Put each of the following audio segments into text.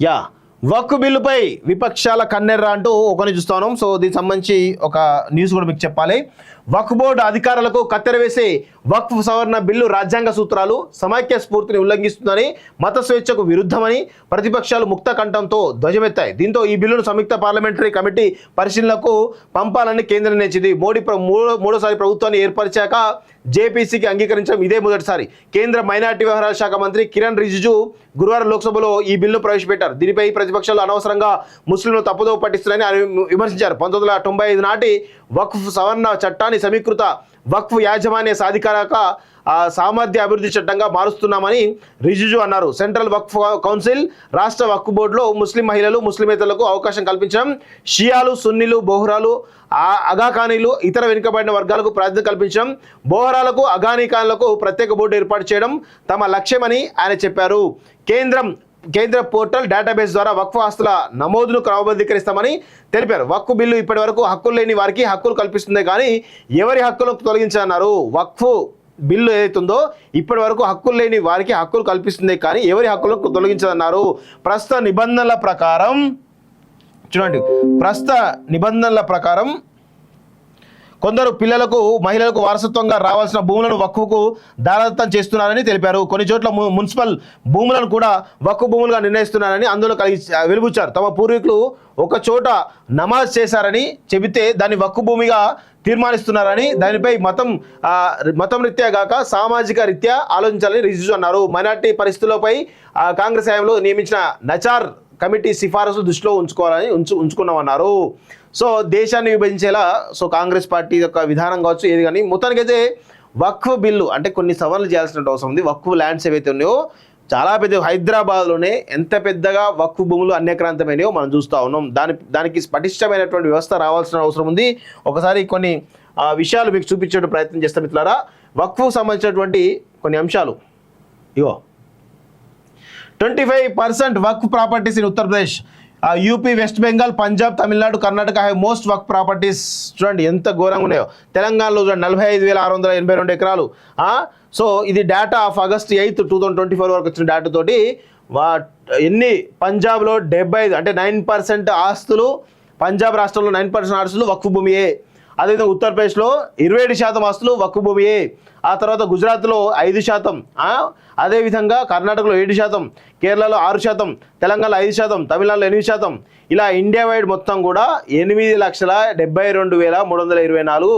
Yeah వక్ఫ్ బిల్లుపై విపక్షాల కన్నెర్ర అంటూ ఒకరిని చూస్తాను. సో దీనికి సంబంధించి ఒక న్యూస్ కూడా మీకు చెప్పాలి. వక్ఫ్ బోర్డు అధికారులకు కత్తెర వేసే వక్ఫ్ సవరణ బిల్లు రాజ్యాంగ సూత్రాలు సమైక్య స్ఫూర్తిని ఉల్లంఘిస్తుందని, మత స్వేచ్ఛకు విరుద్ధమని ప్రతిపక్షాలు ముక్త కంఠంతో ధ్వజమెత్తాయి. దీంతో ఈ బిల్లును సంయుక్త పార్లమెంటరీ కమిటీ పరిశీలనకు పంపాలని కేంద్రం నిర్ణయించింది. మూడోసారి ప్రభుత్వాన్ని ఏర్పరిచాక జేపీసీకి అంగీకరించడం ఇదే మొదటిసారి. కేంద్ర మైనార్టీ వ్యవహారాల శాఖ మంత్రి కిరణ్ రిజిజు గురువారం లోక్సభలో ఈ బిల్లును ప్రవేశపెట్టారు. దీనిపై ప్రతిపక్షాలు అనవసరంగా ముస్లింలు తప్పుదోవ పట్టిస్తున్నారని ఆయన విమర్శించారు. 1995 నాటి వక్ఫ్ సవరణ చట్టాన్ని సమీకృత వక్ఫ్ యాజమాన్య సాధికారక సామర్థ్య అభివృద్ధి చట్టంగా మారుస్తున్నామని రిజిజు అన్నారు. సెంట్రల్ వక్ఫ్ కౌన్సిల్, రాష్ట్ర వక్ఫ్ బోర్డులో ముస్లిం మహిళలు, ముస్లిమేతరులకు అవకాశం కల్పించడం, షియాలు, సున్నీలు, బోహ్రాలు, అగాఖానీలు, ఇతర వెనుకబడిన వర్గాలకు ప్రాధాన్యత కల్పించడం, బోహరాలకు, అగానికాన్లకు ప్రత్యేక బోర్డు ఏర్పాటు చేయడం తమ లక్ష్యమని ఆయన చెప్పారు. కేంద్ర పోర్టల్ డేటాబేస్ ద్వారా వక్ఫ్ ఆస్తుల నమోదును క్రమబద్ధీకరిస్తామని తెలిపారు. వక్ఫ్ బిల్లు ఇప్పటి వరకు హక్కులు లేని వారికి హక్కులు కల్పిస్తుంది కానీ ఎవరి హక్కులను తొలగించాలన్నారు. వక్ఫ్ బిల్లు ఏదైతుందో ఇప్పటి వరకు హక్కులు లేని వారికి హక్కులు కల్పిస్తుంది కానీ ఎవరి హక్కులను తొలగించదన్నారు. ప్రస్తుత నిబంధనల ప్రకారం కొందరు పిల్లలకు, మహిళలకు వారసత్వంగా రావాల్సిన భూములను వక్ఫ్కు దారదత్తం చేస్తున్నారని తెలిపారు. కొన్ని చోట్ల మున్సిపల్ భూములను కూడా వక్ఫ్ భూములుగా నిర్ణయిస్తున్నారని ఆందోళన వెలుబుచ్చారు. తమ పూర్వీకులు ఒక చోట నమాజ్ చేశారని చెబితే దాన్ని వక్ఫ్ భూమిగా తీర్మానిస్తున్నారని, దానిపై మతం రీత్యా కాక సామాజిక రీత్యా ఆలోచించాలని రిజిజు అన్నారు. మైనార్టీ పరిస్థితులపై కాంగ్రెస్ హయాంలో నియమించిన నచార్ కమిటీ సిఫారసు దృష్టిలో ఉంచుకున్నామన్నారు. సో దేశాన్ని విభజించేలా కాంగ్రెస్ పార్టీ యొక్క విధానం కావచ్చు ఏది కానీ మొత్తానికైతే వక్ఫ్ బిల్లు అంటే కొన్ని సవరణలు చేయాల్సిన అవసరం ఉంది. వక్ఫ్ ల్యాండ్స్ ఏవైతే ఉన్నాయో చాలా పెద్ద, హైదరాబాద్లోనే ఎంత పెద్దగా వక్ఫ్ భూములు అన్యక్రాంతమైనయో మనం చూస్తూ ఉన్నాం. దానికి పటిష్టమైనటువంటి వ్యవస్థ రావాల్సిన అవసరం ఉంది. ఒకసారి కొన్ని విషయాలు మీకు చూపించే ప్రయత్నం చేస్తాం మిత్రులారా. వక్ఫ్కు సంబంధించినటువంటి కొన్ని అంశాలు ఇగో. 25% వక్ఫ్ properties in Uttar Pradesh, UP, west Bengal, Punjab, Tamil Nadu, Karnataka have most వక్ఫ్ ప్రాపర్టీస్. చూడండి ఎంత ఘోరంగా ఉన్నాయో. తెలంగాణలో చూడండి 45,682 ఎకరాలు. సో ఇది డేటా ఆఫ్ ఆగస్ట్ 8, 2024 వరకు వచ్చిన డేటా తోటి ఎన్ని పంజాబ్లో 75 అంటే 9% ఆస్తులు, పంజాబ్ రాష్ట్రంలో 9% ఆస్తులు వక్ఫ్ భూమియే. అదేవిధంగా ఉత్తరప్రదేశ్లో 27% ఆస్తులు వక్ఫ్ భూమియే. ఆ తర్వాత గుజరాత్లో 5%, అదేవిధంగా కర్ణాటకలో 7%, కేరళలో 6%, తెలంగాణలో 5%, తమిళనాడులో 8%. ఇలా ఇండియా వైడ్ మొత్తం కూడా 8,72,324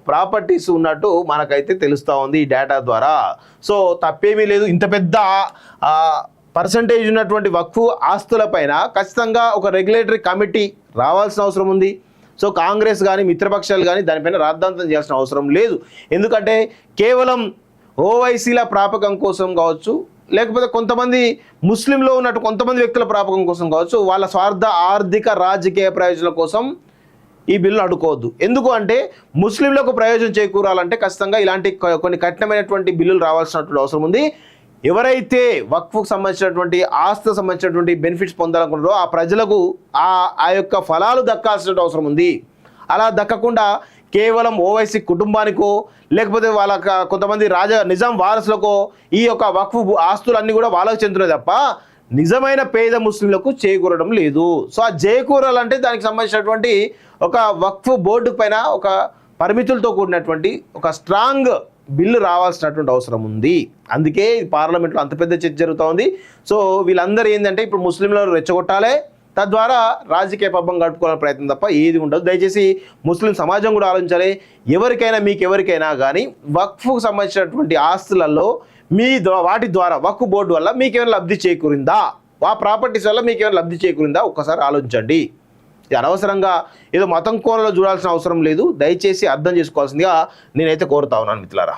ప్రాపర్టీస్ ఉన్నట్టు మనకైతే తెలుస్తూ ఉంది ఈ డేటా ద్వారా. సో తప్పేమీ లేదు. ఇంత పెద్ద పర్సంటేజ్ ఉన్నటువంటి వక్ఫ్ ఆస్తులపైన ఖచ్చితంగా ఒక రెగ్యులేటరీ కమిటీ రావాల్సిన అవసరం ఉంది. సో కాంగ్రెస్ కానీ మిత్రపక్షాలు కానీ దానిపైన రాద్ధాంతం చేయాల్సిన అవసరం లేదు. ఎందుకంటే కేవలం ఓవైసీల ప్రాపకం కోసం కావచ్చు, లేకపోతే కొంతమంది ముస్లింలో ఉన్నట్టు కొంతమంది వ్యక్తుల ప్రాపకం కోసం కావచ్చు, వాళ్ళ స్వార్థ ఆర్థిక రాజకీయ ప్రయోజనాల కోసం ఈ బిల్లు అడ్డుకోవద్దు. ఎందుకు అంటే ముస్లింలకు ప్రయోజనం చేకూరాలంటే ఖచ్చితంగా ఇలాంటి కొన్ని కఠినమైనటువంటి బిల్లులు రావాల్సినటువంటి అవసరం ఉంది. ఎవరైతే వక్ఫ్కు సంబంధించినటువంటి ఆస్తికి సంబంధించినటువంటి బెనిఫిట్స్ పొందాలనుకుంటారో ఆ ప్రజలకు ఆ యొక్క ఫలాలు దక్కాల్సిన అవసరం ఉంది. అలా దక్కకుండా కేవలం ఓవైసీ కుటుంబానికో లేకపోతే వాళ్ళ కొంతమంది నిజాం వారసులకో ఈ యొక్క వక్ఫ్ ఆస్తులన్నీ కూడా వాళ్ళకు చెందుతున్నాయి తప్ప నిజమైన పేద ముస్లింలకు చేకూరడం లేదు. సో ఆ చేకూరాలంటే దానికి సంబంధించినటువంటి ఒక వక్ఫ్ బోర్డు పైన ఒక పరిమితులతో కూడినటువంటి ఒక స్ట్రాంగ్ బిల్లు రావాల్సినటువంటి అవసరం ఉంది. అందుకే పార్లమెంట్లో అంత పెద్ద చర్చ జరుగుతూ ఉంది. సో వీళ్ళందరూ ఏంటంటే ఇప్పుడు ముస్లింలను రెచ్చగొట్టాలి, తద్వారా రాజకీయ పబ్బం గడుపుకోవాలని ప్రయత్నం తప్ప ఏది ఉండదు. దయచేసి ముస్లిం సమాజం కూడా ఆలోచించాలి. ఎవరికైనా కానీ వక్ఫ్కు సంబంధించినటువంటి ఆస్తులలో వాటి ద్వారా వక్ఫ్ బోర్డు వల్ల మీకేమైనా లబ్ధి చేకూరిందా, ఆ ప్రాపర్టీస్ వల్ల మీకేమైనా లబ్ధి చేకూరిందా ఒక్కసారి ఆలోచించండి. ఇది అనవసరంగా ఏదో మతం కోణంలో చూడాల్సిన అవసరం లేదు. దయచేసి అర్థం చేసుకోవాల్సిందిగా నేనైతే కోరుతా ఉన్నాను మిత్రులారా.